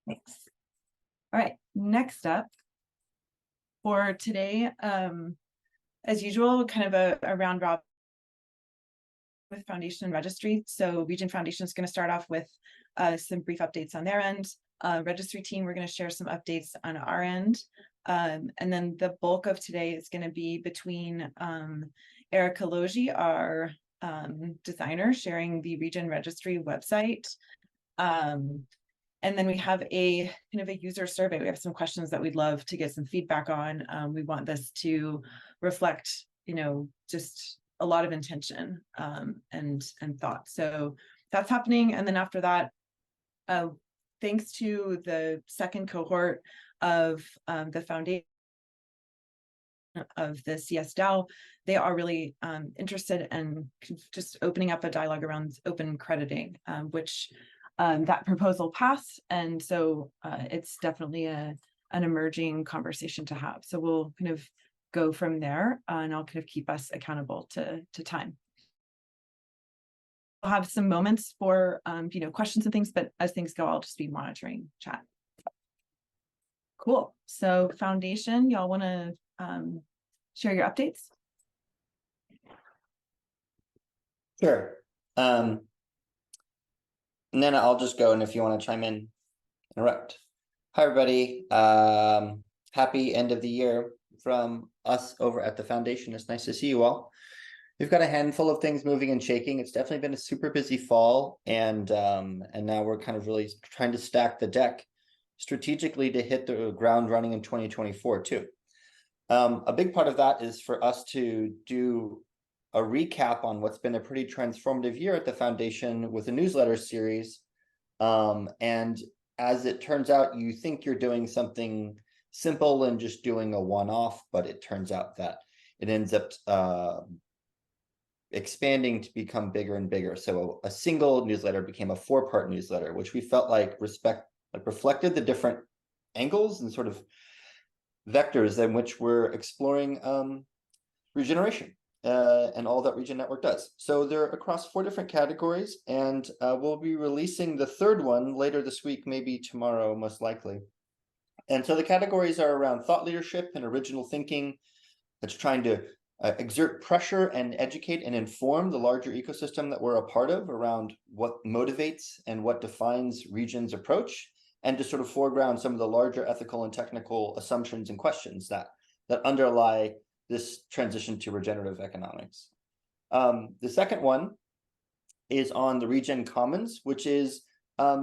Thanks. All right, next up for today, as usual, kind of a round robin with Foundation and Registry. So Region Foundation is going to start off with some brief updates on their end. Registry team, we're going to share some updates on our end. And then the bulk of today is going to be between Erica Logi, our designer, sharing the Region Registry website. And then we have a kind of a user survey. We have some questions that we'd love to get some feedback on. We want this to reflect, just a lot of intention and thought. So that's happening. And then after that, thanks to the second cohort of the foundation of the CS DAO, they are really interested in just opening up a dialogue around open crediting, which that proposal passed. And so it's definitely an emerging conversation to have. So we'll kind of go from there and I'll kind of keep us accountable to time. We'll have some moments for questions and things, but as things go, I'll just be monitoring chat. Cool. So Foundation, y'all want to share your updates? Sure. Nana, I'll just go, and if you want to chime in, interrupt. Hi, everybody. Happy end of the year from us over at the Foundation. It's nice to see you all. We've got a handful of things moving and shaking. It's definitely been a super busy fall, and now we're kind of really trying to stack the deck strategically to hit the ground running in 2024 too. A big part of that is for us to do a recap on what's been a pretty transformative year at the Foundation with a newsletter series. And as it turns out, you think you're doing something simple and just doing a one-off, but it turns out that it ends up expanding to become bigger and bigger. So a single newsletter became a 4-part newsletter, which we felt like reflected the different angles and sort of vectors in which we're exploring regeneration. And all that Region Network does. So they're across 4 different categories, and we'll be releasing the 3rd one later this week, maybe tomorrow, most likely. And so the categories are around thought leadership and original thinking. That's trying to exert pressure and educate and inform the larger ecosystem that we're a part of around what motivates and what defines Region's approach, and to sort of foreground some of the larger ethical and technical assumptions and questions that underlie this transition to regenerative economics. The second one is on the Regen Commons, which is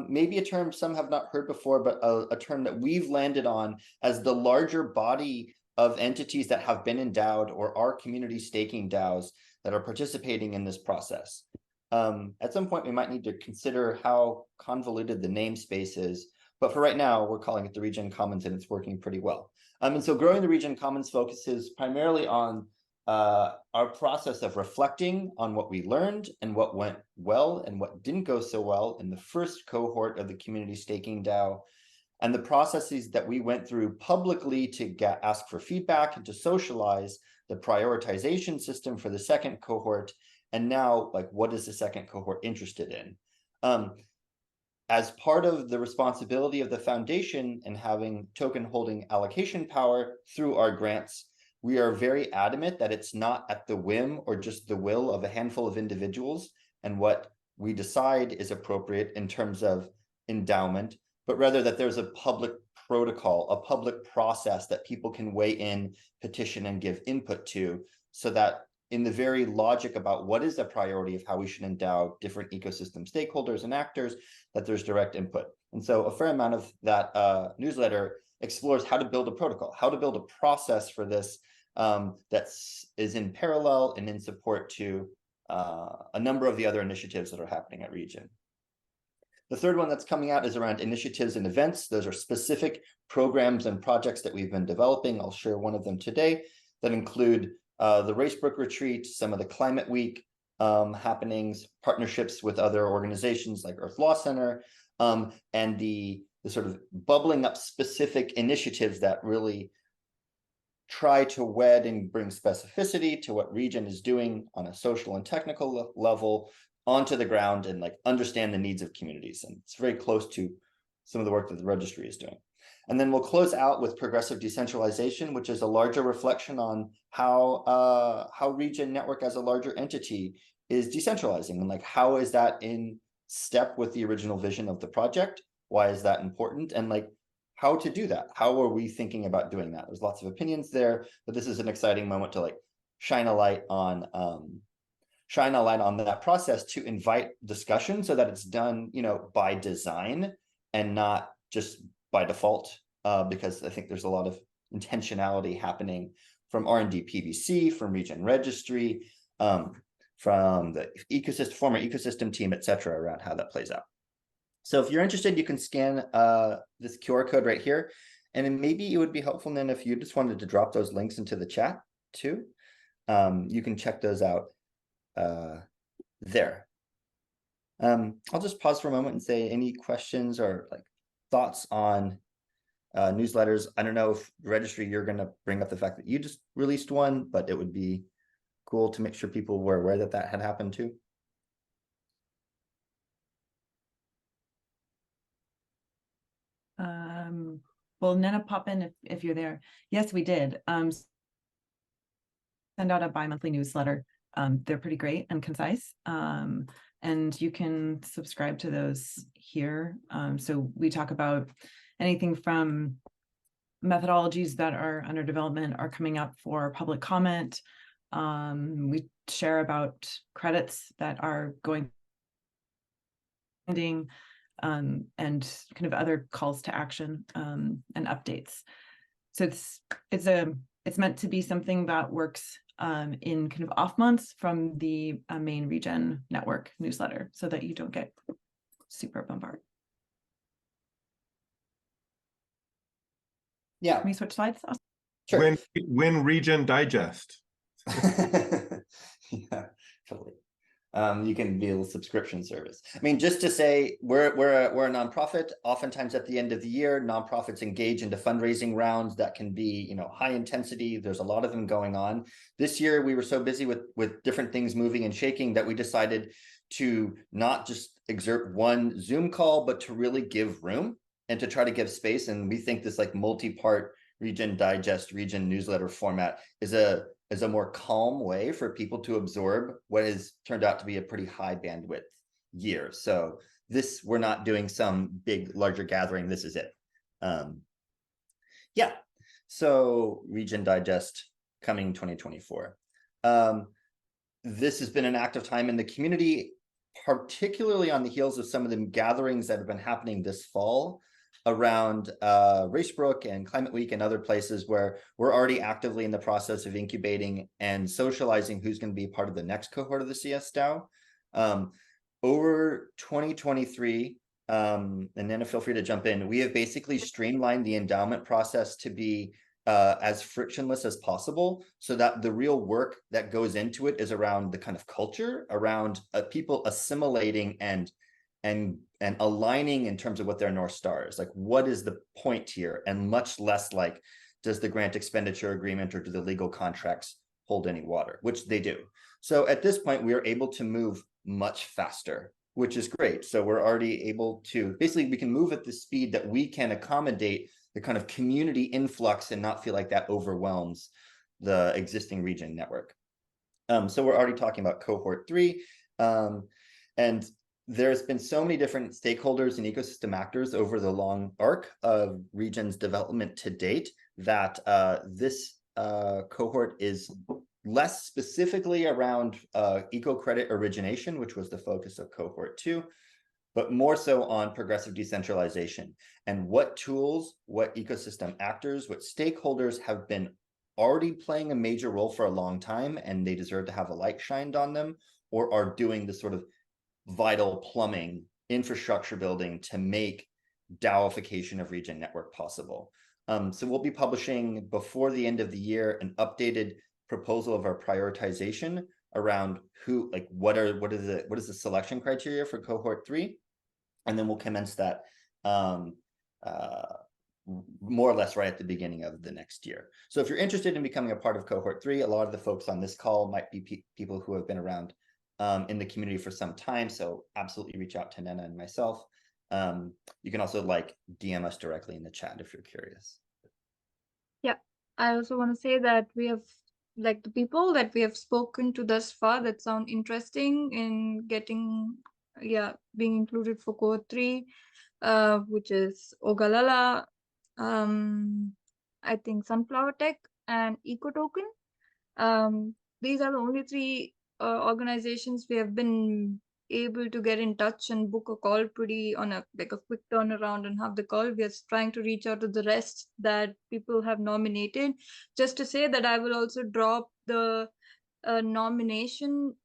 maybe a term some have not heard before, but a term that we've landed on as the larger body of entities that have been endowed or are community staking DAOs that are participating in this process. At some point, we might need to consider how convoluted the namespace is, but for right now, we're calling it the Regen Commons, and it's working pretty well. And so growing the Regen Commons focuses primarily on our process of reflecting on what we learned and what went well and what didn't go so well in the first cohort of the community staking DAO, and the processes that we went through publicly to ask for feedback and to socialize the prioritization system for the second cohort. And now, what is the second cohort interested in? As part of the responsibility of the Foundation and having token holding allocation power through our grants, we are very adamant that it's not at the whim or just the will of a handful of individuals and what we decide is appropriate in terms of endowment, but rather that there's a public protocol, a public process that people can weigh in, petition, and give input to, so that in the very logic about what is the priority of how we should endow different ecosystem stakeholders and actors, that there's direct input. And so a fair amount of that newsletter explores how to build a protocol, how to build a process for this that is in parallel and in support to a number of the other initiatives that are happening at Region. The third one that's coming out is around initiatives and events. Those are specific programs and projects that we've been developing. I'll share one of them today that include the Racebrook Retreat, some of the Climate Week happenings, partnerships with other organizations like Earth Law Center, and the sort of bubbling up specific initiatives that really try to wed and bring specificity to what Region is doing on a social and technical level onto the ground and understand the needs of communities. And it's very close to some of the work that the registry is doing. And then we'll close out with progressive decentralization, which is a larger reflection on how Region Network as a larger entity is decentralizing, and like how is that in step with the original vision of the project? Why is that important? And like how to do that? How are we thinking about doing that? There's lots of opinions there, but this is an exciting moment to like shine a light on that process, to invite discussion so that it's done, by design and not just by default, because I think there's a lot of intentionality happening from R&D PBC, from Region Registry, from the former ecosystem team, et cetera, around how that plays out. So if you're interested, you can scan this QR code right here. And then maybe it would be helpful then if you just wanted to drop those links into the chat too. You can check those out there. I'll just pause for a moment and say any questions or like thoughts on newsletters. I don't know if the registry, you're going to bring up the fact that you just released one, but it would be cool to make sure people were aware that that had happened too. Well, Nana, pop in if you're there. Yes, we did. Send out a bi-monthly newsletter. They're pretty great and concise. And you can subscribe to those here. So we talk about anything from methodologies that are under development are coming up for public comment. We share about credits that are going and kind of other calls to action and updates. So it's meant to be something that works in kind of off months from the main Region Network newsletter, so that you don't get super bombarded. Yeah. Can we switch slides? Sure. When Region Digest. Yeah, totally. You can be a subscription service. I mean, just to say, we're a nonprofit. Oftentimes at the end of the year, nonprofits engage into fundraising rounds that can be, high intensity. There's a lot of them going on. This year, we were so busy with different things moving and shaking that we decided to not just exert one Zoom call, but to really give room and to try to give space. And we think this like multi-part Region Digest, Region newsletter format is a more calm way for people to absorb what has turned out to be a pretty high bandwidth year. So this, we're not doing some big, larger gathering. This is it. Yeah. So Region Digest coming 2024. This has been an active time in the community, particularly on the heels of some of the gatherings that have been happening this fall around Racebrook and Climate Week and other places where we're already actively in the process of incubating and socializing who's going to be part of the next cohort of the CS DAO. Over 2023, and then feel free to jump in, we have basically streamlined the endowment process to be as frictionless as possible, so that the real work that goes into it is around the kind of culture, around people assimilating and aligning in terms of what their North Star is. Like, what is the point here? And much less like, does the grant expenditure agreement or do the legal contracts hold any water, which they do. So at this point, we are able to move much faster, which is great. So we're already able to, basically we can move at the speed that we can accommodate the kind of community influx and not feel like that overwhelms the existing Region network. So we're already talking about cohort 3. And there's been so many different stakeholders and ecosystem actors over the long arc of Region's development to date that this cohort is less specifically around eco-credit origination, which was the focus of cohort 2, but more so on progressive decentralization and what tools, what ecosystem actors, what stakeholders have been already playing a major role for a long time and they deserve to have a light shined on them, or are doing the sort of vital plumbing infrastructure building to make DAOification of Region Network possible. So we'll be publishing before the end of the year an updated proposal of our prioritization around who, like, what is the selection criteria for cohort 3, and then we'll commence that more or less right at the beginning of the next year. So if you're interested in becoming a part of cohort 3, a lot of the folks on this call might be people who have been around in the community for some time. So absolutely reach out to Nana and myself. You can also like DM us directly in the chat if you're curious. Yeah, I also want to say that we have, like, the people that we have spoken to thus far that sound interesting in getting, being included for cohort 3, which is Ogalala, I think Sunflower Tech and EcoToken. These are the only 3 organizations we have been able to get in touch and book a call pretty on a quick turnaround and have the call. We are trying to reach out to the rest that people have nominated. Just to say that I will also drop the nomination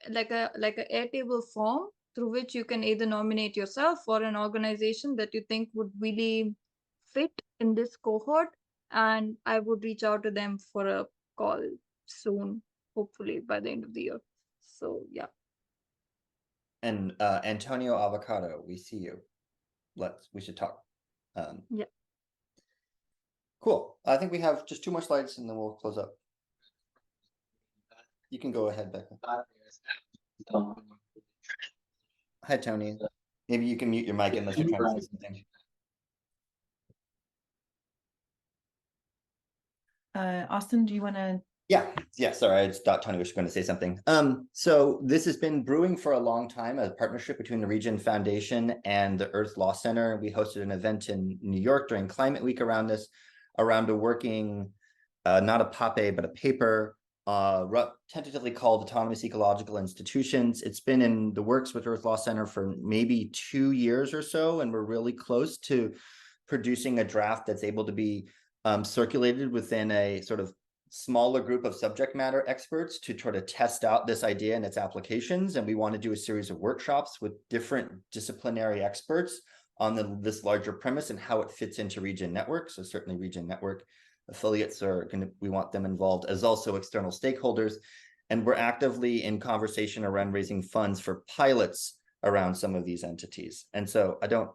like a Airtable form through which you can either nominate yourself or an organization that you think would really fit in this cohort, and I would reach out to them for a call soon, hopefully by the end of the year. So yeah. And Antonio Avocado, we see you. We should talk. Yeah. Cool. I think we have just 2 more slides and then we'll close up. You can go ahead, Becca. Hi, Tony. Maybe you can mute your mic unless you're trying to say something. Austin, do you want to? Yeah. Sorry, I just thought Tony was going to say something. So this has been brewing for a long time, a partnership between the Regen Foundation and the Earth Law Center. We hosted an event in New York during Climate Week around this, around a working, not a PAPE, but a paper, tentatively called Autonomous Ecological Institutions. It's been in the works with Earth Law Center for maybe 2 years or so, and we're really close to producing a draft that's able to be circulated within a sort of smaller group of subject matter experts to try to test out this idea and its applications. And we want to do a series of workshops with different disciplinary experts on this larger premise and how it fits into Regen Network. So certainly Regen Network affiliates we want them involved, as also external stakeholders. And we're actively in conversation around raising funds for pilots around some of these entities. And so I don't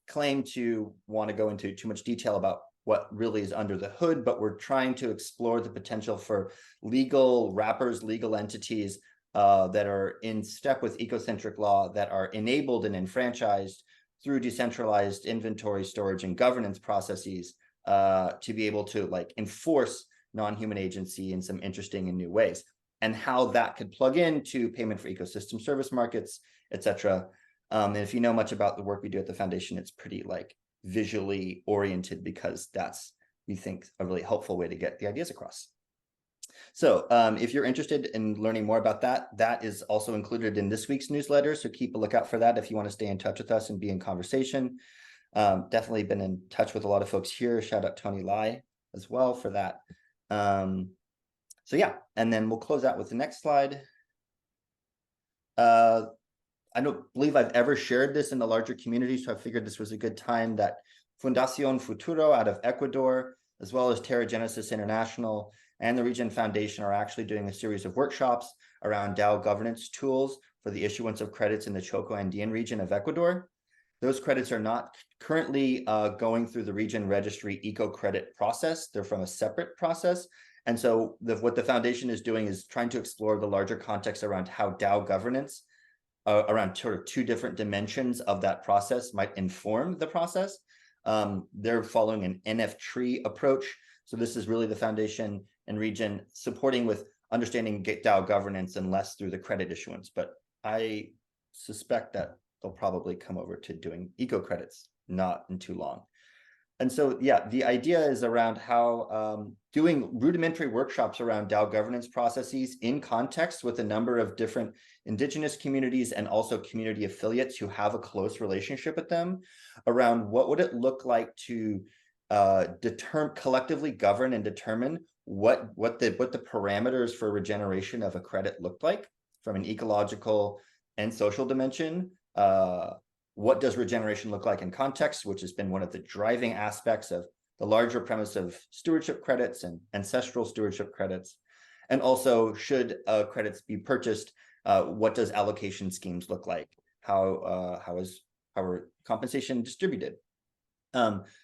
claim to want to go into too much detail about what really is under the hood, but we're trying to explore the potential for legal wrappers, legal entities that are in step with ecocentric law, that are enabled and enfranchised through decentralized inventory, storage, and governance processes to be able to enforce non-human agency in some interesting and new ways, and how that could plug into payment for ecosystem service markets, etc. And if you know much about the work we do at the foundation, it's pretty visually oriented, because that's, we think, a really helpful way to get the ideas across. So if you're interested in learning more about that, that is also included in this week's newsletter. So keep a lookout for that if you want to stay in touch with us and be in conversation. Definitely been in touch with a lot of folks here. Shout out Tony Lai as well for that. So yeah, and then we'll close out with the next slide. I don't believe I've ever shared this in the larger community, so I figured this was a good time that Fundación Futuro out of Ecuador, as well as Terra Genesis International and the Regen Foundation, are actually doing a series of workshops around DAO governance tools for the issuance of credits in the Choco Andean region of Ecuador. Those credits are not currently going through the Regen Registry eco credit process. They're from a separate process. And so what the foundation is doing is trying to explore the larger context around how DAO governance around sort of 2 different dimensions of that process might inform the process. They're following an NF tree approach. So this is really the foundation and Regen supporting with understanding DAO governance and less through the credit issuance. But I suspect that they'll probably come over to doing eco credits not in too long. And so, yeah, the idea is around how doing rudimentary workshops around DAO governance processes in context with a number of different indigenous communities and also community affiliates who have a close relationship with them around what would it look like to collectively govern and determine what the parameters for regeneration of a credit looked like from an ecological and social dimension. What does regeneration look like in context, which has been one of the driving aspects of the larger premise of stewardship credits and ancestral stewardship credits. And also, should credits be purchased, what does allocation schemes look like? How are compensation distributed?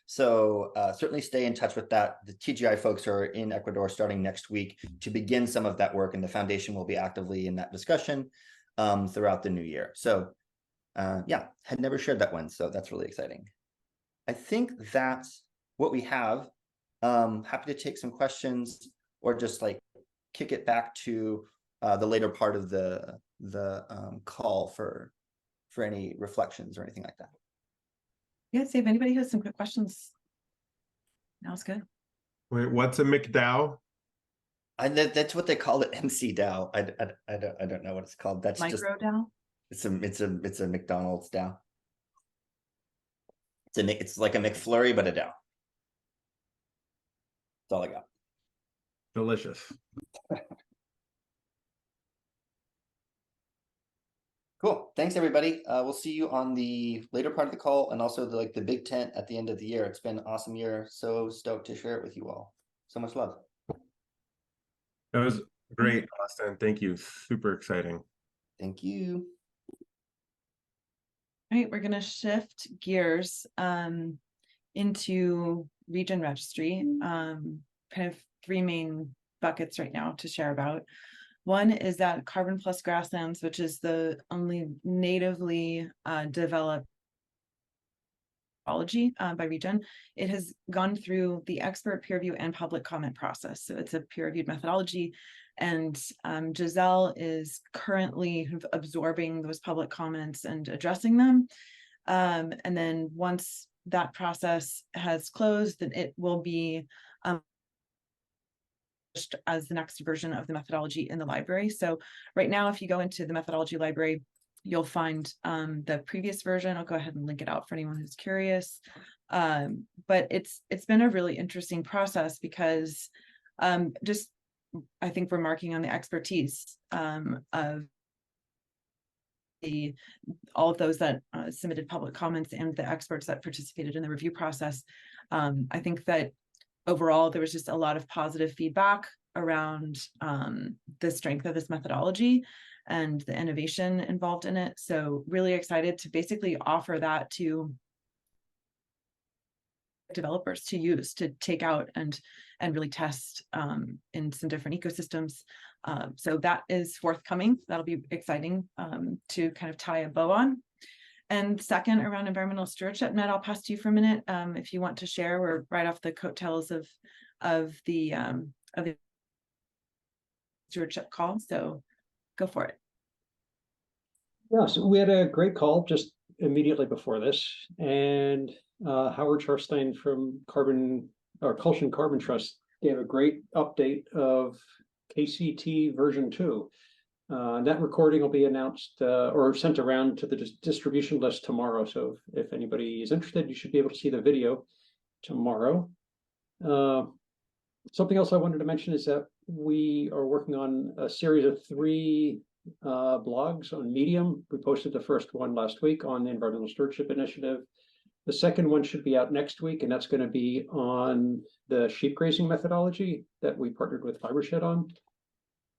So certainly stay in touch with that. The TGI folks are in Ecuador starting next week to begin some of that work, and the foundation will be actively in that discussion throughout the new year. So Yeah, had never shared that one, so that's really exciting. I think that's what we have. Happy to take some questions or just like kick it back to the later part of the call for any reflections or anything like that. Yeah, see if anybody has some quick questions. Now's good. Wait, what's a McDowell? That's what they call it, MC DAO. I don't know what it's called. That's just Micro DAO. it's a McDonald's DAO. It's like a McFlurry but a DAO. That's all I got. Delicious. Cool. Thanks, everybody. We'll see you on the later part of the call and also the big tent at the end of the year. It's been an awesome year. So stoked to share it with you all. So much love. That was great, Austin. Thank you. Super exciting. Thank you. All right, we're going to shift gears into Region Registry. Kind of three main buckets right now to share about. One is that Carbon Plus Grasslands, which is the only natively developed methodology by region. It has gone through the expert peer review and public comment process. So it's a peer-reviewed methodology. And Giselle is currently absorbing those public comments and addressing them. And then once that process has closed, then it will be as the next version of the methodology in the library. So right now, if you go into the methodology library, you'll find the previous version. I'll go ahead and link it out for anyone who's curious. But it's been a really interesting process because just I think we're marking on the expertise of all of those that submitted public comments and the experts that participated in the review process. I think that overall, there was just a lot of positive feedback around the strength of this methodology and the innovation involved in it. So really excited to basically offer that to developers to use, to take out and really test in some different ecosystems. So that is forthcoming. That'll be exciting to kind of tie a bow on. And second, around environmental stewardship, Ned, I'll pass to you for a minute if you want to share. We're right off the coattails of the stewardship call, so go for it. Yeah, so we had a great call just immediately before this, and Howard Charstein from Culshan Carbon Trust gave a great update of KCT version 2. That recording will be announced or sent around to the distribution list tomorrow. So if anybody is interested, you should be able to see the video tomorrow. Something else I wanted to mention is that we are working on a series of 3 blogs on Medium. We posted the first one last week on the Environmental Stewardship Initiative. The second one should be out next week, and that's going to be on the sheep grazing methodology that we partnered with Fibershed on.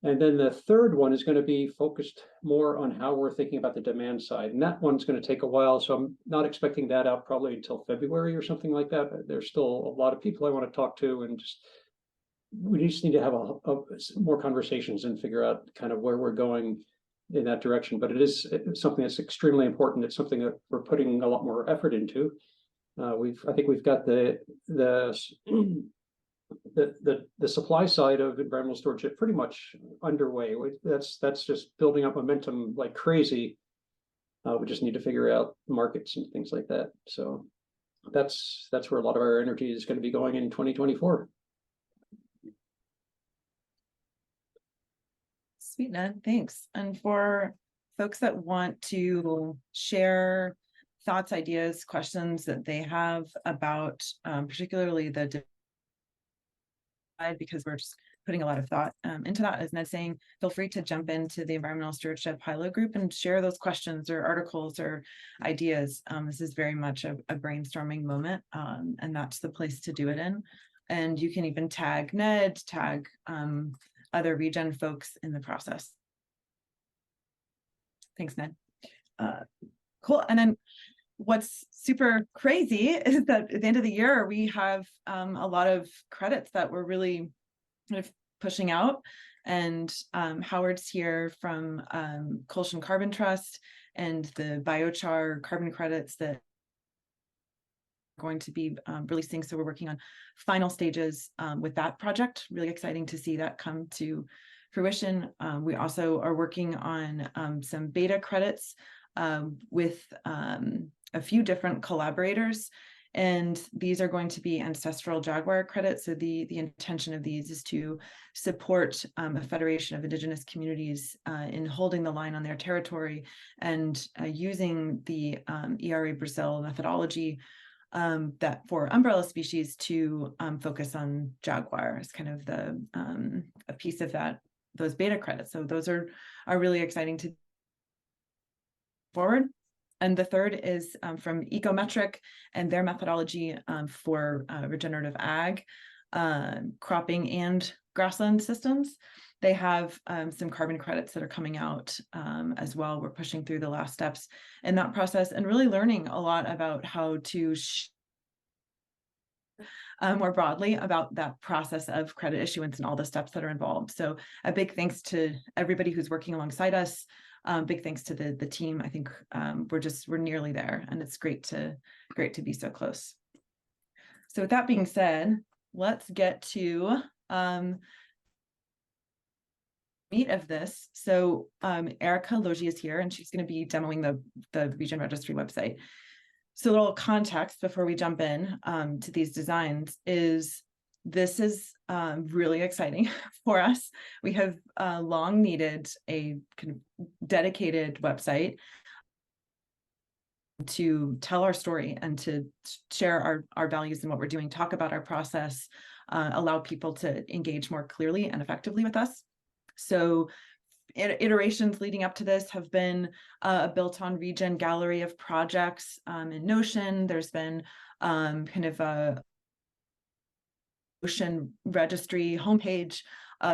And then the third one is going to be focused more on how we're thinking about the demand side. And that one's going to take a while. So I'm not expecting that out probably until February or something like that. But there's still a lot of people I want to talk to, and we just need to have more conversations and figure out kind of where we're going in that direction. But it is something that's extremely important. It's something that we're putting a lot more effort into. I think we've got the supply side of environmental stewardship pretty much underway. That's just building up momentum like crazy. We just need to figure out markets and things like that. So that's where a lot of our energy is going to be going in 2024. Sweet, Ned, thanks. And for folks that want to share thoughts, ideas, questions that they have about particularly the because we're just putting a lot of thought into that, as Ned's saying, feel free to jump into the Environmental Stewardship Hilo group and share those questions or articles or ideas. This is very much a brainstorming moment, and that's the place to do it in. And you can even tag Ned, tag other regen folks in the process. Thanks, Ned. Cool. And then what's super crazy is that at the end of the year, we have a lot of credits that we're really kind of pushing out. And Howard's here from Culshan Carbon Trust, and the biochar carbon credits that going to be releasing. So we're working on final stages with that project. Really exciting to see that come to fruition. We also are working on some beta credits with a few different collaborators. And these are going to be ancestral jaguar credits. So the intention of these is to support a federation of Indigenous communities in holding the line on their territory and using the ERA Brazil methodology that for umbrella species to focus on jaguar as kind of the a piece of that, those beta credits. So those are really exciting to forward. And the third is from Ecometric and their methodology for regenerative ag, cropping and grassland systems. They have some carbon credits that are coming out as well. We're pushing through the last steps in that process and really learning a lot about how to more broadly about that process of credit issuance and all the steps that are involved. So a big thanks to everybody who's working alongside us. Big thanks to the team. I think we're nearly there, and it's great to be so close. So with that being said, let's get to meat of this. So Erica Logie is here, and she's going to be demoing the Regen Registry website. So a little context before we jump in to these designs is this is really exciting for us. We have long needed a kind of dedicated website to tell our story and to share our values and what we're doing, talk about our process, allow people to engage more clearly and effectively with us. So iterations leading up to this have been a built on Regen gallery of projects in Notion. There's been kind of a Notion registry homepage.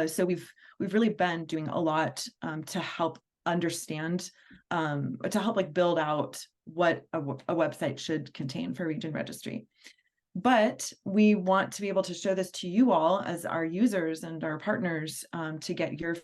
So we've really been doing a lot to help understand, to help like build out what a website should contain for Regen Registry. But we want to be able to show this to you all as our users and our partners to get your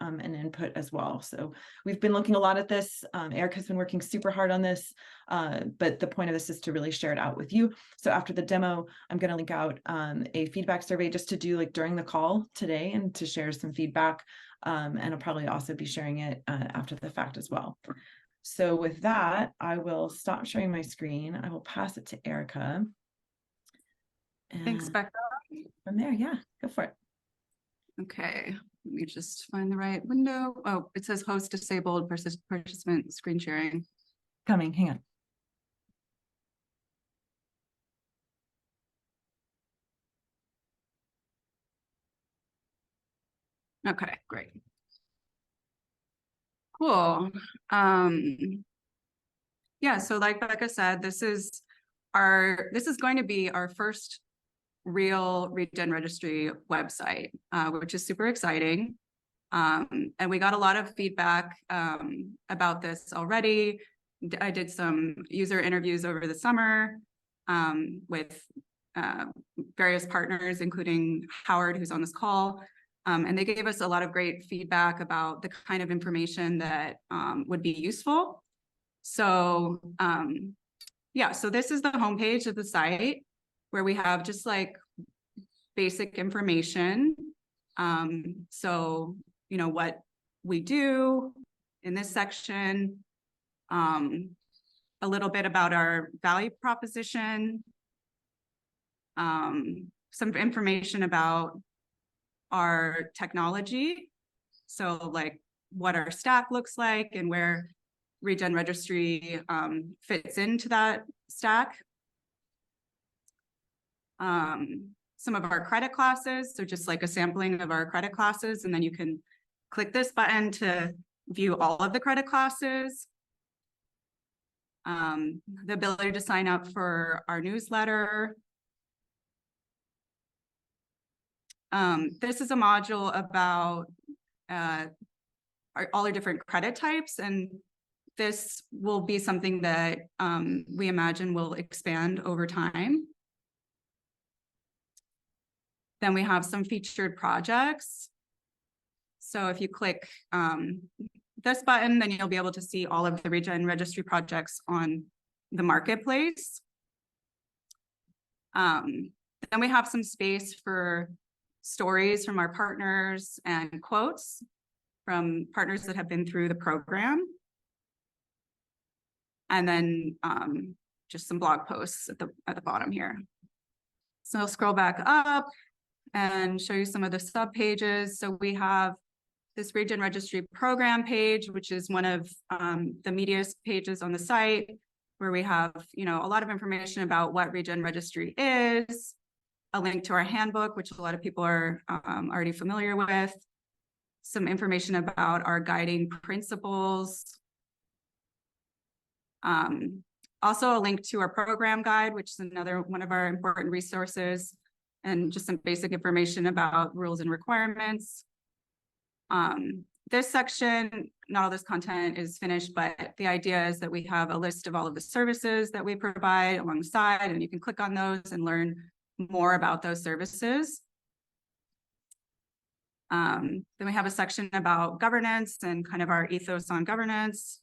and input as well. So we've been looking a lot at this. Erica's been working super hard on this, but the point of this is to really share it out with you. So after the demo, I'm going to link out a feedback survey just to do like during the call today and to share some feedback. And I'll probably also be sharing it after the fact as well. So with that, I will stop sharing my screen. I will pass it to Erica. Thanks, Becca. From there, yeah, go for it. Okay, let me just find the right window. Oh, it says host disabled, participant screen sharing. Coming, hang on. Okay, great. Cool. Yeah, so like Becca said, this is going to be our first real Regen Registry website, which is super exciting. And we got a lot of feedback about this already. I did some user interviews over the summer with various partners, including Howard, who's on this call. And they gave us a lot of great feedback about the kind of information that would be useful. So yeah, so this is the homepage of the site where we have just like basic information. So, you know, what we do in this section, a little bit about our value proposition, some information about our technology. So like what our stack looks like and where Regen Registry fits into that stack. Some of our credit classes, so just like a sampling of our credit classes, and then you can click this button to view all of the credit classes. The ability to sign up for our newsletter. This is a module about all our different credit types, and this will be something that we imagine will expand over time. Then we have some featured projects. So if you click this button, then you'll be able to see all of the Regen Registry projects on the marketplace. Then we have some space for stories from our partners and quotes from partners that have been through the program. And then just some blog posts at the bottom here. So I'll scroll back up and show you some of the sub pages. So we have this Regen Registry program page, which is one of the media pages on the site, where we have, a lot of information about what Regen Registry is, a link to our handbook, which a lot of people are already familiar with, some information about our guiding principles, also a link to our program guide, which is another one of our important resources, and just some basic information about rules and requirements. This section, not all this content is finished, but the idea is that we have a list of all of the services that we provide alongside, and you can click on those and learn more about those services. Then we have a section about governance and kind of our ethos on governance,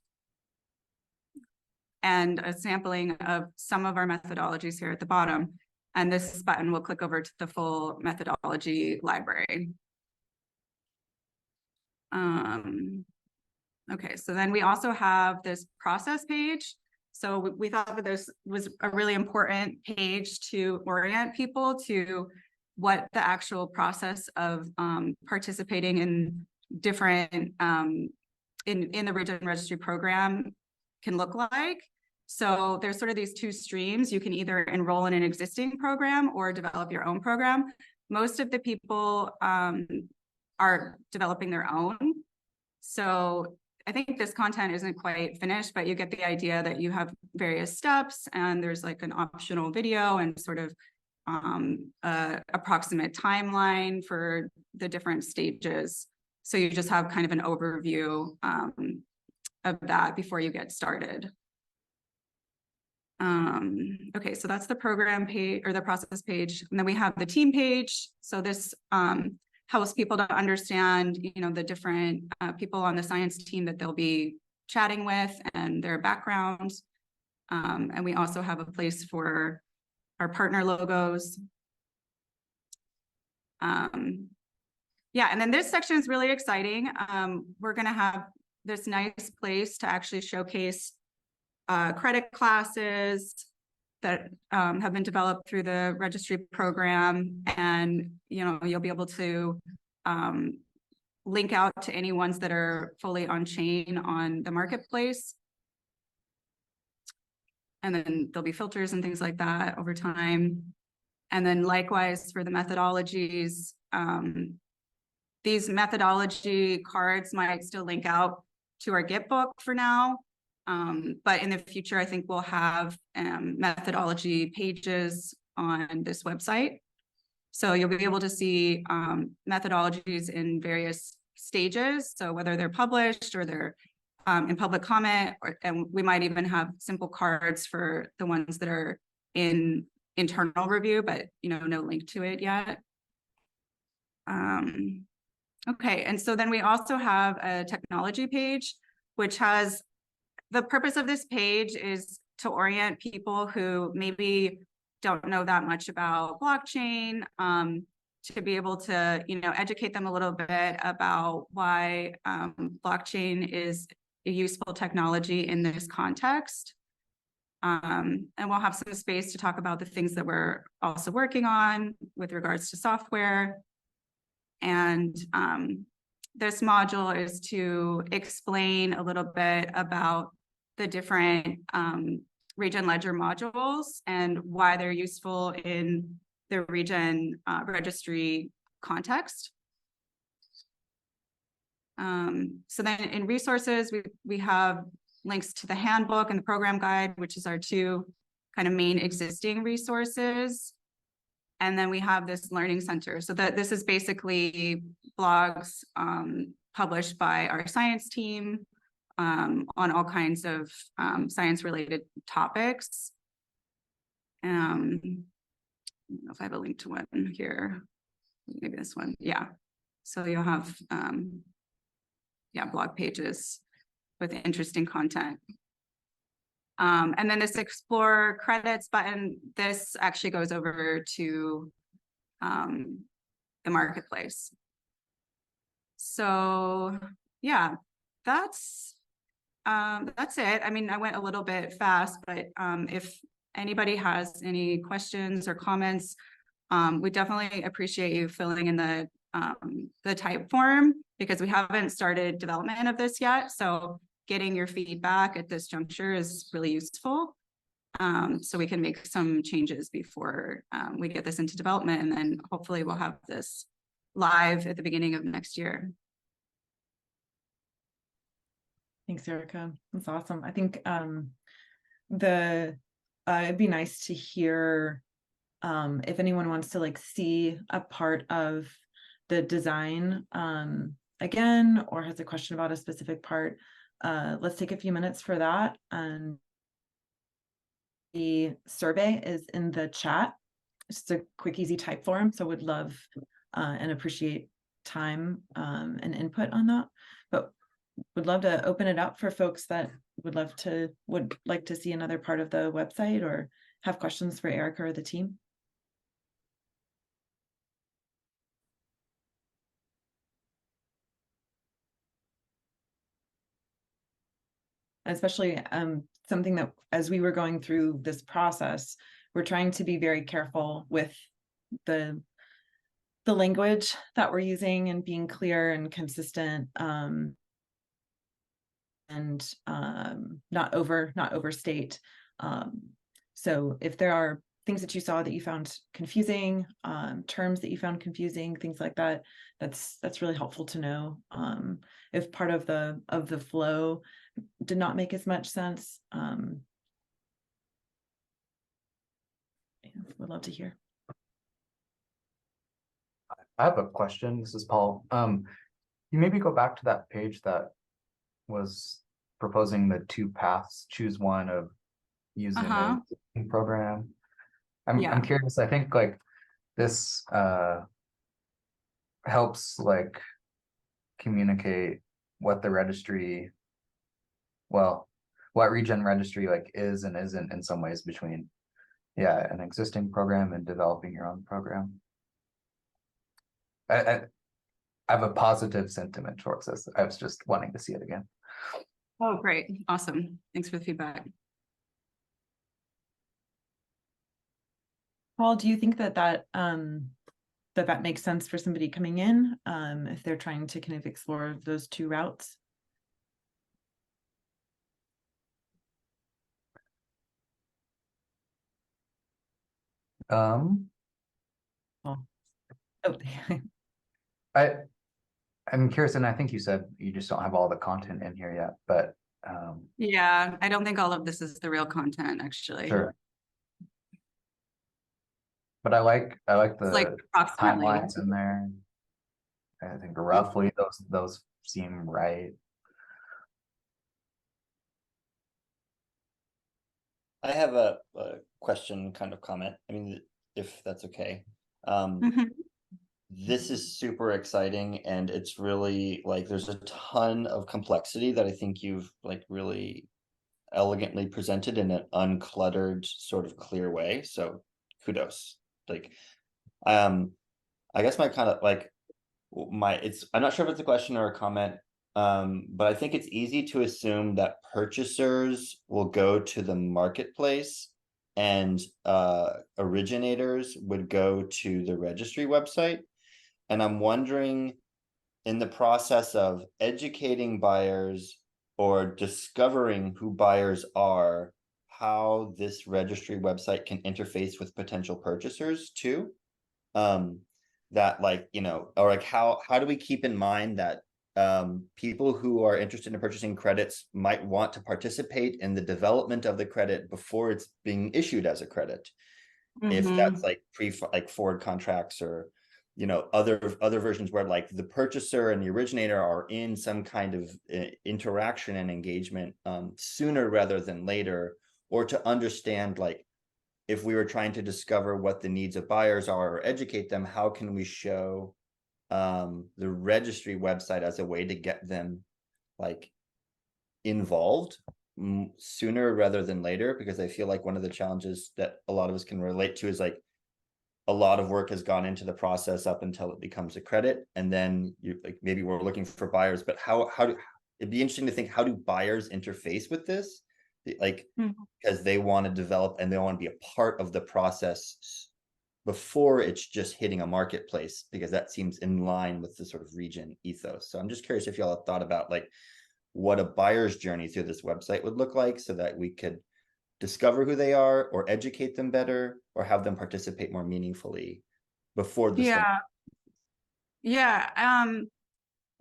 and a sampling of some of our methodologies here at the bottom. And this button will click over to the full methodology library. Okay, so then we also have this process page. So we thought that this was a really important page to orient people to what the actual process of participating in different in the Regen Registry program can look like. So there's sort of these two streams. You can either enroll in an existing program or develop your own program. Most of the people are developing their own. So I think this content isn't quite finished, but you get the idea that you have various steps, and there's like an optional video and sort of approximate timeline for the different stages. So you just have kind of an overview of that before you get started. Okay, so that's the program page or the process page. And then we have the team page. So this helps people to understand, the different people on the science team that they'll be chatting with and their backgrounds. And we also have a place for our partner logos. Yeah, and then this section is really exciting. We're going to have this nice place to actually showcase credit classes that have been developed through the registry program, and you'll be able to link out to any ones that are fully on chain on the marketplace, and then there'll be filters and things like that over time. And then likewise for the methodologies, these methodology cards might still link out to our Git book for now. But in the future, I think we'll have methodology pages on this website. So you'll be able to see methodologies in various stages. So whether they're published or they're in public comment, and we might even have simple cards for the ones that are in internal review, but no link to it yet. Okay, and so then we also have a technology page, which has the purpose of this page is to orient people who maybe don't know that much about blockchain, to be able to, educate them a little bit about why blockchain is a useful technology in this context. And we'll have some space to talk about the things that we're also working on with regards to software. And this module is to explain a little bit about the different Regen Ledger modules and why they're useful in the Regen registry context. So then in resources, we have links to the handbook and the program guide, which is our two kind of main existing resources. And then we have this learning center. So that this is basically blogs published by our science team on all kinds of science related topics. I don't know if I have a link to one here, maybe this one. Yeah. So you'll have, blog pages. with interesting content. And then this explore credits button, this actually goes over to the marketplace. So yeah, that's it. I mean, I went a little bit fast, but if anybody has any questions or comments, we definitely appreciate you filling in the type form, because we haven't started development of this yet. So getting your feedback at this juncture is really useful. So we can make some changes before we get this into development, and then hopefully we'll have this live at the beginning of next year. Thanks, Erica. That's awesome. I think it'd be nice to hear if anyone wants to like see a part of the design again, or has a question about a specific part. Let's take a few minutes for that. And the survey is in the chat. Just a quick, easy type form. So would love and appreciate time and input on that. But would love to open it up for folks that would like to see another part of the website or have questions for Erica or the team. Especially something that as we were going through this process, we're trying to be very careful with the language that we're using and being clear and consistent, and not overstate. So if there are things that you saw that you found confusing, terms that you found confusing, things like that, that's really helpful to know. If part of the flow did not make as much sense, yeah, would love to hear. I have a question. This is Paul. You maybe go back to that page that was proposing the two paths, choose one of using an existing program. I'm curious. I think like this helps like communicate what the registry, well, what Regen Registry like is and isn't in some ways between, yeah, an existing program and developing your own program. I have a positive sentiment towards this. I was just wanting to see it again. Oh, great. Awesome. Thanks for the feedback. Paul, do you think that makes sense for somebody coming in if they're trying to kind of explore those two routes? I'm curious, and I think you said you just don't have all the content in here yet, but yeah, I don't think all of this is the real content, actually. sure. But I like the like approximately timelines in there. I think roughly those seem right. I have a question, kind of comment. I mean, if that's okay. This is super exciting, and it's really like there's a ton of complexity that I think you've like really elegantly presented in an uncluttered, sort of clear way. So kudos. Like, I guess my kind of like I'm not sure if it's a question or a comment. But I think it's easy to assume that purchasers will go to the marketplace and originators would go to the registry website. And I'm wondering, in the process of educating buyers or discovering who buyers are, how this registry website can interface with potential purchasers too. That like, you know, or like how do we keep in mind that people who are interested in purchasing credits might want to participate in the development of the credit before it's being issued as a credit. If that's like forward contracts or, you know, other versions where like the purchaser and the originator are in some kind of interaction and engagement sooner rather than later, or to understand like if we were trying to discover what the needs of buyers are or educate them, how can we show the registry website as a way to get them like involved sooner rather than later, because I feel like one of the challenges that a lot of us can relate to is like a lot of work has gone into the process up until it becomes a credit, and then you like maybe we're looking for buyers, but how do it'd be interesting to think, how do buyers interface with this, like because they want to develop and they want to be a part of the process before it's just hitting a marketplace, because that seems in line with the sort of region ethos. So I'm just curious if y'all have thought about like what a buyer's journey through this website would look like, so that we could discover who they are or educate them better or have them participate more meaningfully before this.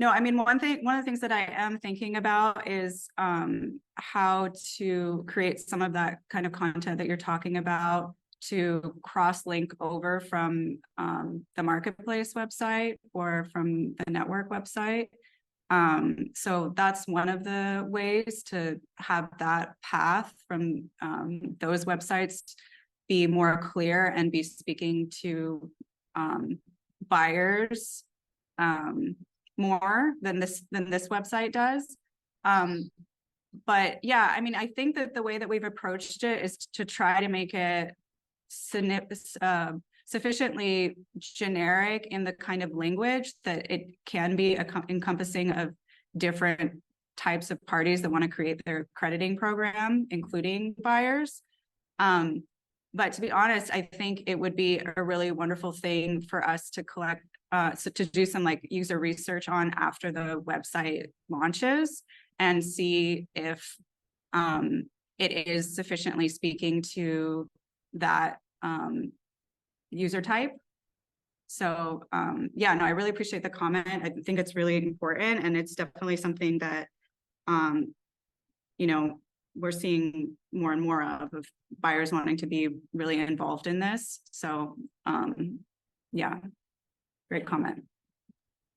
No, I mean, one of the things that I am thinking about is how to create some of that kind of content that you're talking about to cross-link over from the marketplace website or from the network website. So that's one of the ways to have that path from those websites be more clear and be speaking to buyers more than this website does. But yeah, I mean, I think that the way that we've approached it is to try to make it sufficiently generic in the kind of language that it can be encompassing of different types of parties that want to create their crediting program, including buyers. But to be honest, I think it would be a really wonderful thing for us to collect, so to do some like user research on after the website launches and see if it is sufficiently speaking to that user type. So yeah, no, I really appreciate the comment. I think it's really important, and it's definitely something that you know, we're seeing more and more of buyers wanting to be really involved in this. So yeah, great comment.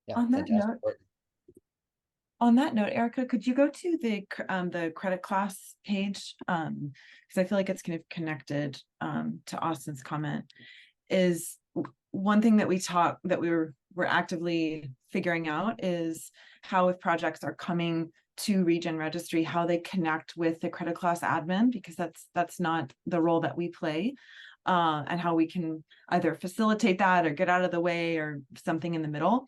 Yeah, On that fantastic note, work. On that note, Erica, could you go to the credit class page? Because I feel like it's kind of connected to Austin's comment. Is one thing that we're actively figuring out is how, if projects are coming to Region Registry, how they connect with the credit class admin, because that's not the role that we play, and how we can either facilitate that or get out of the way or something in the middle.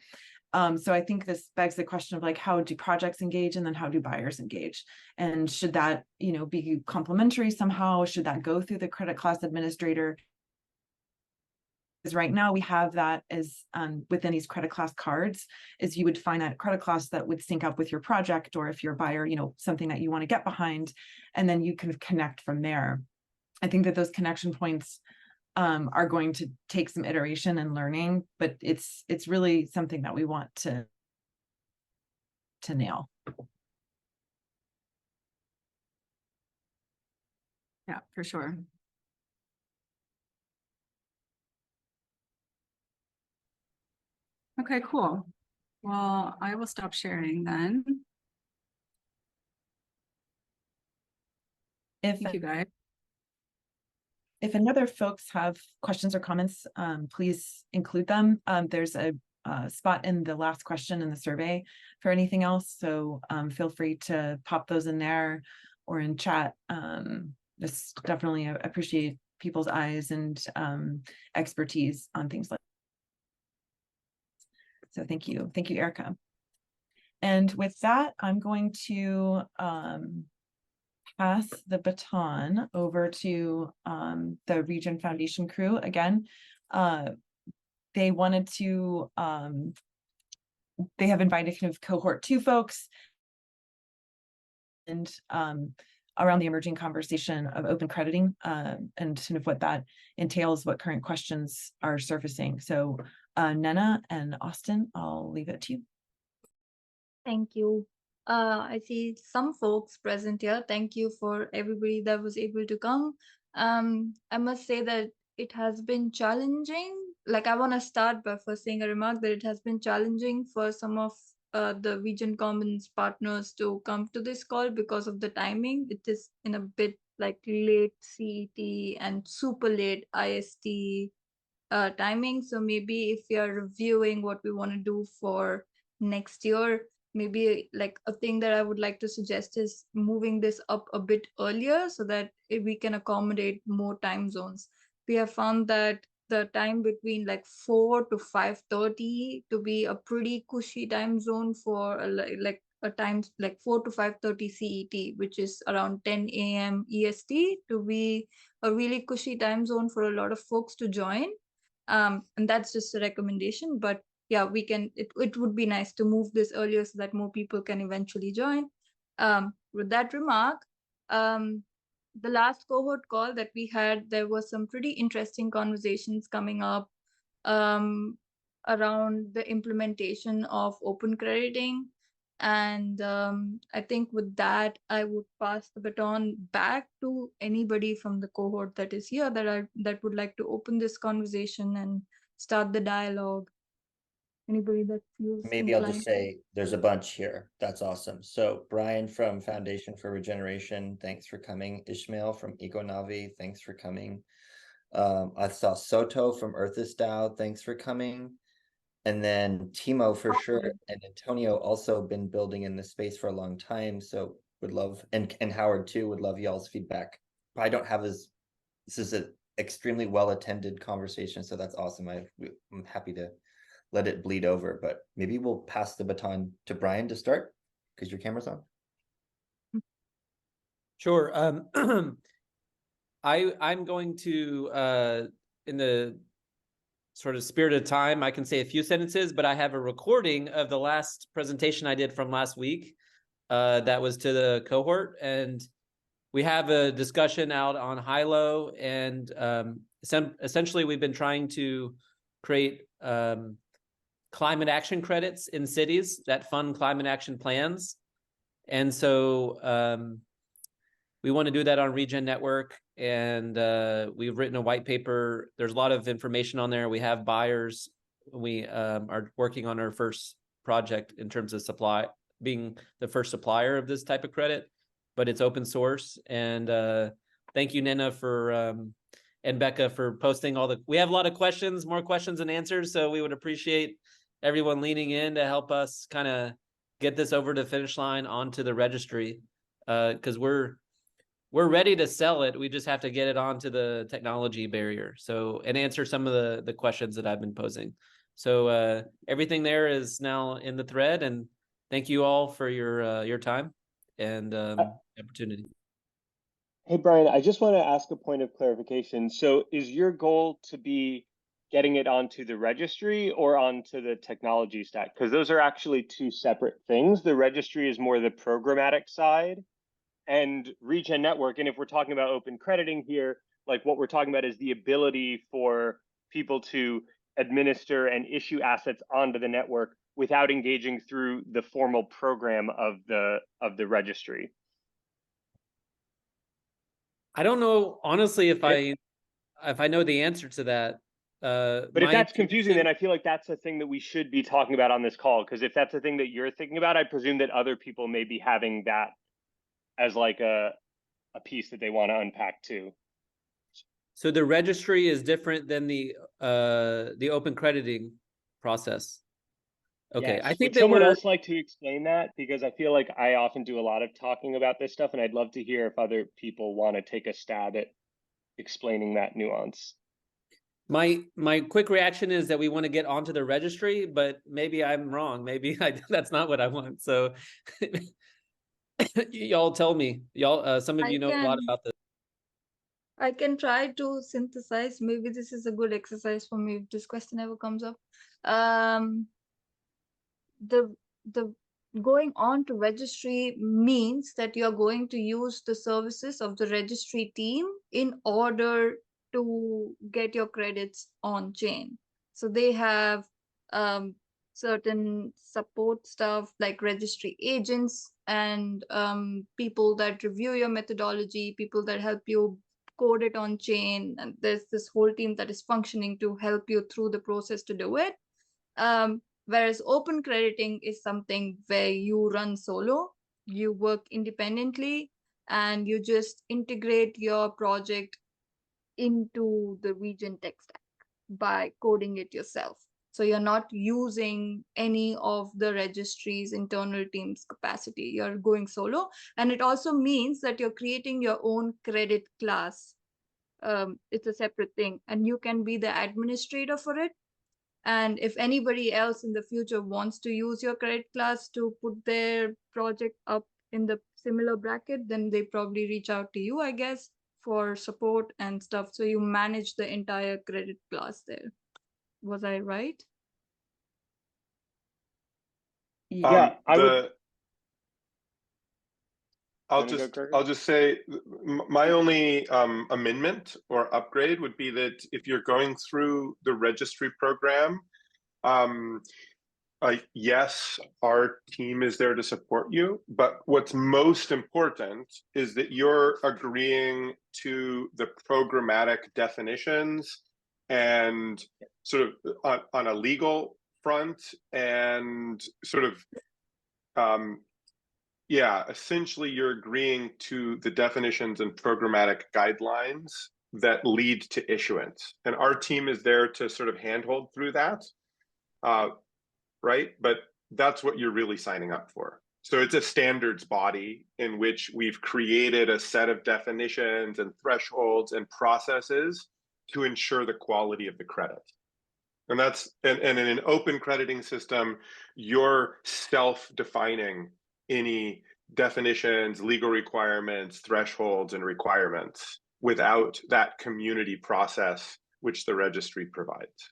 So I think this begs the question of like, how do projects engage, and then how do buyers engage? And should that, be complementary somehow? Should that go through the credit class administrator? Because right now we have that as within these credit class cards, is you would find that credit class that would sync up with your project, or if you're a buyer, something that you want to get behind, and then you can connect from there. I think that those connection points are going to take some iteration and learning, but it's really something that we want to nail. Yeah, for sure. Okay, cool. Well, I will stop sharing then. Thank you guys. If any other folks have questions or comments, please include them. There's a spot in the last question in the survey for anything else, so feel free to pop those in there or in chat. Just definitely appreciate people's eyes and expertise on things like that. So thank you, Erica. And with that, I'm going to pass the baton over to the Region Foundation crew again. They wanted to, they have invited kind of cohort 2 folks and around the emerging conversation of open crediting and kind of what that entails, what current questions are surfacing. So Nena and Austin, I'll leave it to you. Thank you. I see some folks present here. Thank you for everybody that was able to come. I must say that it has been challenging. Like, I want to start by first saying a remark that it has been challenging for some of the Region Commons partners to come to this call because of the timing. It is in a bit like late CET and super late IST timing. So maybe if you're reviewing what we want to do for next year, maybe like a thing that I would like to suggest is moving this up a bit earlier so that we can accommodate more time zones. We have found that the time between like 4 to 5:30 to be a pretty cushy time zone for like a time like 4 to 5:30 CET, which is around 10 a.m. EST, to be a really cushy time zone for a lot of folks to join. And that's just a recommendation, but yeah, we can, it would be nice to move this earlier so that more people can eventually join. With that remark, the last cohort call that we had, there was some pretty interesting conversations coming up around the implementation of open crediting. And I think with that, I would pass the baton back to anybody from the cohort that is here that would like to open this conversation and start the dialogue. Anybody that feels Maybe I'll just inclined. say there's a bunch here. That's awesome. So Brian from Foundation for Regeneration, thanks for coming. Ishmael from EcoNavi, thanks for coming. I saw Soto from Earthist DAO, thanks for coming. And then Timo for sure, and Antonio also been building in this space for a long time, so would love, and Howard too, would love y'all's feedback. I don't have this is an extremely well attended conversation, so that's awesome. I'm happy to let it bleed over, but maybe we'll pass the baton to Brian to start because your camera's on. Sure. I'm going to in the sort of spirit of time, I can say a few sentences, but I have a recording of the last presentation I did from last week that was to the cohort, and we have a discussion out on Hilo, and essentially we've been trying to create climate action credits in cities that fund climate action plans. And so we want to do that on Regen Network, and we've written a white paper. There's a lot of information on there. We have buyers. We are working on our first project in terms of being the first supplier of this type of credit, but it's open source. And thank you, Nina, and Becca for posting we have a lot of questions, more questions than answers. So we would appreciate everyone leaning in to help us kind of get this over to the finish line onto the registry, because we're ready to sell it. We just have to get it onto the technology barrier. So, and answer some of the questions that I've been posing. So everything there is now in the thread, and thank you all for your time and opportunity. Hey, Brian, I just want to ask a point of clarification. So is your goal to be getting it onto the registry or onto the technology stack? Because those are actually two separate things. The registry is more the programmatic side, and Regen Network, and if we're talking about open crediting here, like what we're talking about is the ability for people to administer and issue assets onto the network without engaging through the formal program of the registry. I don't know, honestly, if I know the answer to that. But if that's confusing, then I feel like that's a thing that we should be talking about on this call. Because if that's a thing that you're thinking about, I presume that other people may be having that as like a piece that they want to unpack too. So the registry is different than the open crediting process. Okay, Yes. I think Would someone else like to explain that? Because I feel like I often do a lot of talking about this stuff, and I'd love to hear if other people want to take a stab at explaining that nuance. My quick reaction is that we want to get onto the registry, but maybe I'm wrong. Maybe that's not what I want. So y'all tell me. Y'all, some of you know a lot about this. I can try to synthesize. Maybe this is a good exercise for me if this question ever comes up. The going on to registry means that you're going to use the services of the registry team in order to get your credits on chain. So they have certain support stuff like registry agents and people that review your methodology, people that help you code it on chain, and there's this whole team that is functioning to help you through the process to do it. Whereas open crediting is something where you run solo, you work independently, and you just integrate your project into the Regen tech stack by coding it yourself. So you're not using any of the registry's internal team's capacity. You're going solo. And it also means that you're creating your own credit class. It's a separate thing, and you can be the administrator for it. And if anybody else in the future wants to use your credit class to put their project up in the similar bracket, then they probably reach out to you, I guess, for support and stuff. So you manage the entire credit class there. Was I right? Yeah, I would. I'll Wanna go, just Gregor? I'll just say my only amendment or upgrade would be that if you're going through the registry program, yes, our team is there to support you, but what's most important is that you're agreeing to the programmatic definitions and sort of on a legal front and sort of yeah, essentially you're agreeing to the definitions and programmatic guidelines that lead to issuance. And our team is there to sort of handhold through that, right? But that's what you're really signing up for. So it's a standards body in which we've created a set of definitions and thresholds and processes to ensure the quality of the credit. And that's, and in an open crediting system, you're self-defining any definitions, legal requirements, thresholds, and requirements without that community process which the registry provides.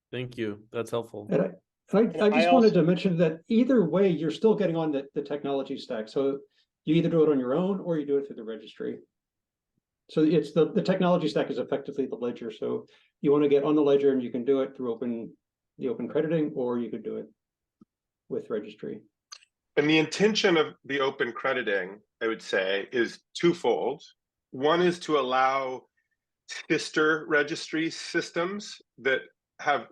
Thank you. That's helpful. And I just I wanted also- to mention that either way, you're still getting on the technology stack. So you either do it on your own or you do it through the registry. So it's the technology stack is effectively the ledger. So you want to get on the ledger and you can do it through the open crediting, or you could do it with registry. And the intention of the open crediting, I would say, is twofold. One is to allow sister registry systems that have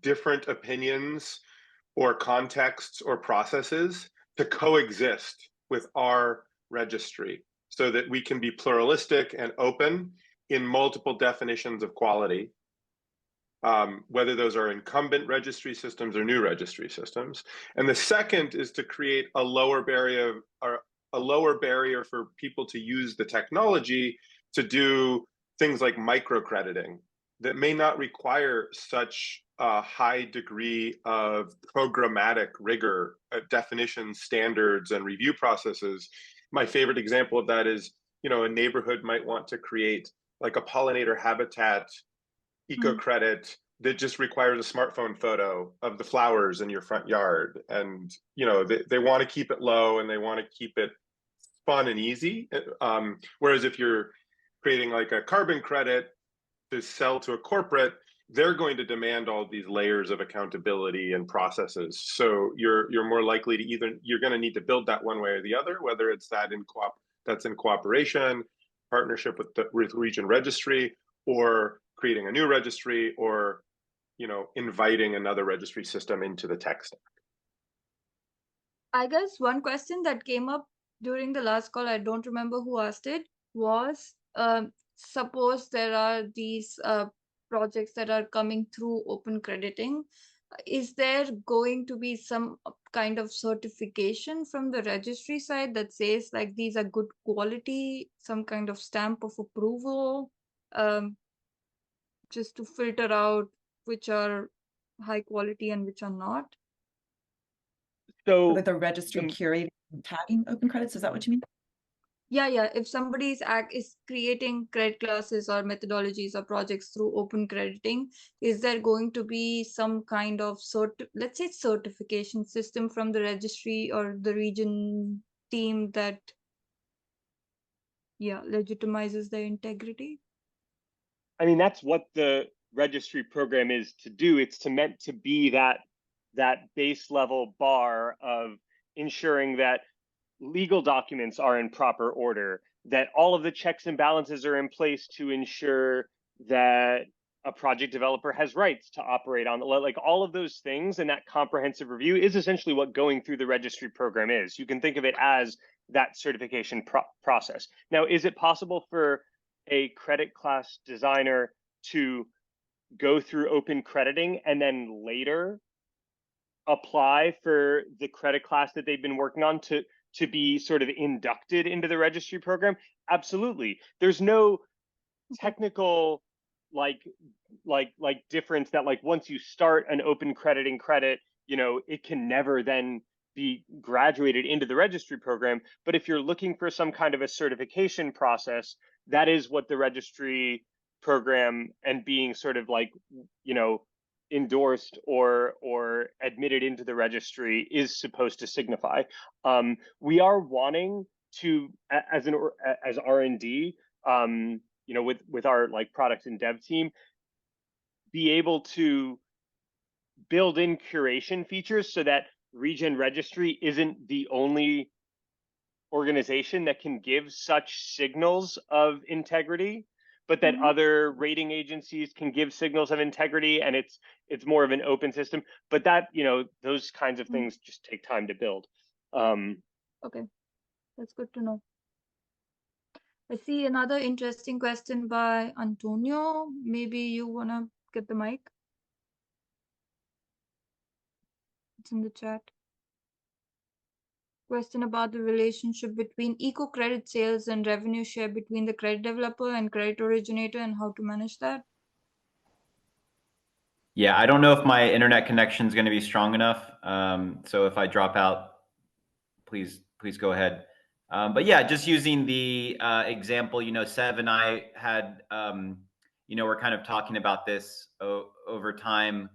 different opinions or contexts or processes to coexist with our registry so that we can be pluralistic and open in multiple definitions of quality, whether those are incumbent registry systems or new registry systems. And the second is to create a lower barrier for people to use the technology to do things like microcrediting that may not require such a high degree of programmatic rigor, definitions, standards, and review processes. My favorite example of that is, a neighborhood might want to create like a pollinator habitat eco-credit that just requires a smartphone photo of the flowers in your front yard. And, they want to keep it low and they want to keep it fun and easy. Whereas if you're creating like a carbon credit to sell to a corporate, they're going to demand all these layers of accountability and processes. So you're more likely to you're going to need to build that one way or the other, whether it's that's in cooperation, partnership with region registry, or creating a new registry, or inviting another registry system into the tech stack. I guess one question that came up during the last call, I don't remember who asked it, was suppose there are these projects that are coming through open crediting. Is there going to be some kind of certification from the registry side that says like these are good quality, some kind of stamp of approval, just to filter out which are high quality and which are not? So Like the registry curating and tagging open credits, is that what you mean? Yeah. If somebody's is creating credit classes or methodologies or projects through open crediting, is there going to be some kind of let's say certification system from the registry or the region team that legitimizes their integrity? I mean, that's what the registry program is to do. It's meant to be that base level bar of ensuring that legal documents are in proper order, that all of the checks and balances are in place to ensure that a project developer has rights to operate on, like all of those things. And that comprehensive review is essentially what going through the registry program is. You can think of it as that certification process. Now, is it possible for a credit class designer to go through open crediting and then later apply for the credit class that they've been working on to be sort of inducted into the registry program? Absolutely. There's no technical like difference that like once you start an open crediting credit, you know, it can never then be graduated into the registry program. But if you're looking for some kind of a certification process, that is what the registry program and being sort of like, you know, endorsed or admitted into the registry is supposed to signify. We are wanting to, as R&D, you know, with our like product and dev team, be able to build in curation features so that Regen Registry isn't the only organization that can give such signals of integrity, but that other rating agencies can give signals of integrity, and it's more of an open system. But that, you know, those kinds of things just take time to build. Okay, that's good to know. I see another interesting question by Antonio. Maybe you wanna get the mic? It's in the chat. Question about the relationship between eco credit sales and revenue share between the credit developer and credit originator, and how to manage that. Yeah, I don't know if my internet connection is going to be strong enough. So if I drop out, please go ahead. But yeah, just using the example, you know, Sev and I had, you know, we're kind of talking about this over time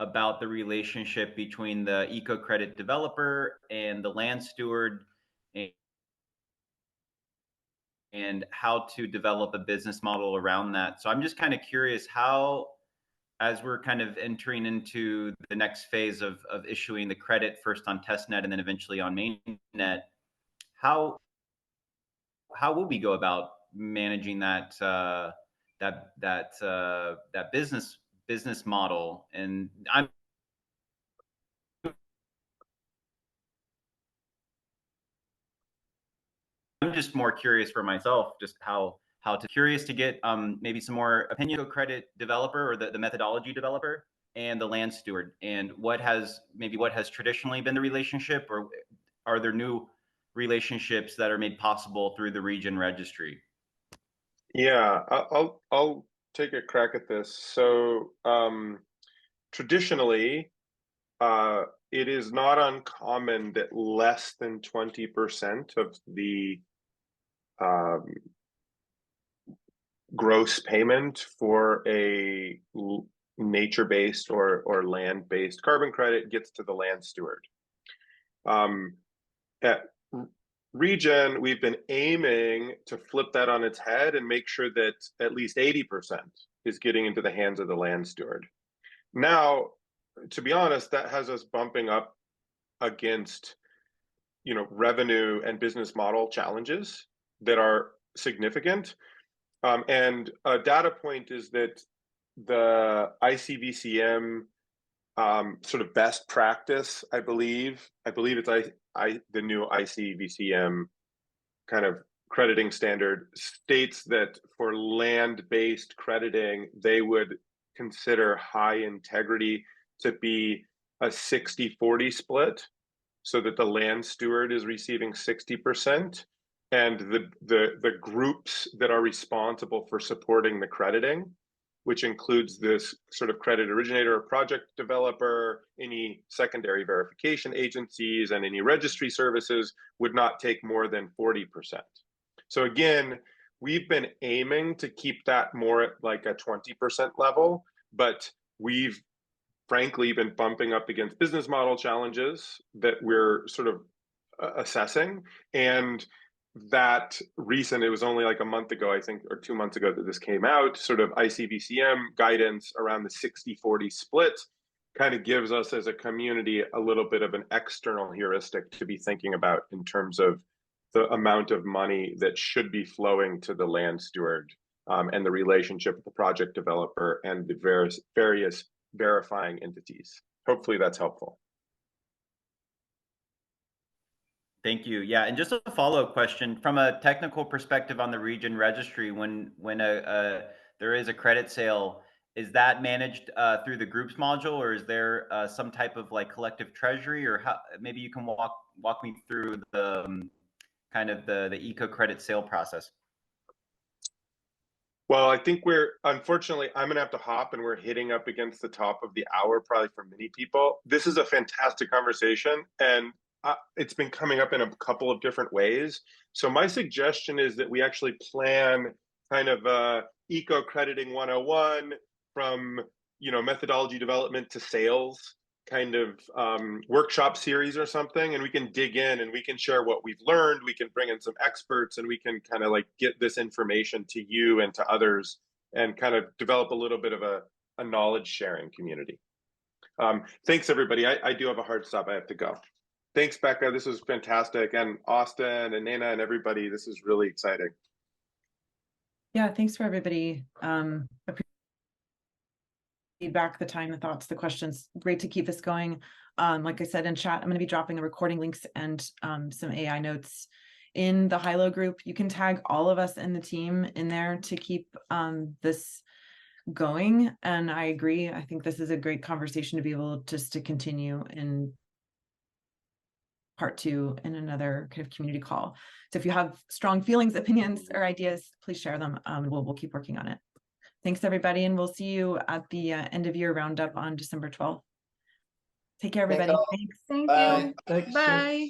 about the relationship between the eco credit developer and the land steward, and how to develop a business model around that. So I'm just kind of curious how, as we're kind of entering into the next phase of issuing the credit first on testnet and then eventually on mainnet, how will we go about managing that that business model? And I'm just more curious for myself, just how to curious to get maybe some more opinion of credit developer or the methodology developer and the land steward, and what has traditionally been the relationship, or are there new relationships that are made possible through the Regen Registry? Yeah, I'll take a crack at this. So traditionally, it is not uncommon that less than 20% of the gross payment for a nature-based or land-based carbon credit gets to the land steward. At Regen, we've been aiming to flip that on its head and make sure that at least 80% is getting into the hands of the land steward. Now, to be honest, that has us bumping up against, you know, revenue and business model challenges that are significant. And a data point is that the ICVCM sort of best practice, I believe it's the new ICVCM kind of crediting standard states that for land-based crediting, they would consider high integrity to be a 60-40 split, so that the land steward is receiving 60%, and the groups that are responsible for supporting the crediting, which includes this sort of credit originator or project developer, any secondary verification agencies, and any registry services, would not take more than 40%. So again, we've been aiming to keep that more at like a 20% level, but we've frankly been bumping up against business model challenges that we're sort of assessing. And that recent, it was only like a month ago, I think, or 2 months ago, that this came out, sort of ICVCM guidance around the 60-40 split kind of gives us as a community a little bit of an external heuristic to be thinking about in terms of the amount of money that should be flowing to the land steward, and the relationship with the project developer and the various verifying entities. Hopefully that's helpful. Thank you. Yeah, and just a follow-up question from a technical perspective on the Regen Registry, when there is a credit sale, is that managed through the groups module, or is there some type of like collective treasury, or how? Maybe you can walk me through the kind of the eco credit sale process. Well, I think unfortunately, I'm gonna have to hop, and we're hitting up against the top of the hour, probably for many people. This is a fantastic conversation, and it's been coming up in a couple of different ways. So my suggestion is that we actually plan kind of eco crediting 101 from, methodology development to sales kind of workshop series or something, and we can dig in and we can share what we've learned. We can bring in some experts, and we can kind of like get this information to you and to others, and kind of develop a little bit of a knowledge sharing community. Thanks, everybody. I do have a hard stop. I have to go. Thanks, Becca. This was fantastic. And Austin and Nana and everybody, this is really exciting. Yeah, thanks for everybody. Feedback, the time, the thoughts, the questions. Great to keep this going. Like I said in chat, I'm going to be dropping the recording links and some AI notes in the Hilo group. You can tag all of us in the team in there to keep this going. And I agree. I think this is a great conversation to be able just to continue in part 2 in another kind of community call. So if you have strong feelings, opinions, or ideas, please share them. We'll keep working on it. Thanks, everybody, and we'll see you at the end of year roundup on December 12th. Take care, everybody. all. Thanks. Thank Bye. you. Thanks. Bye.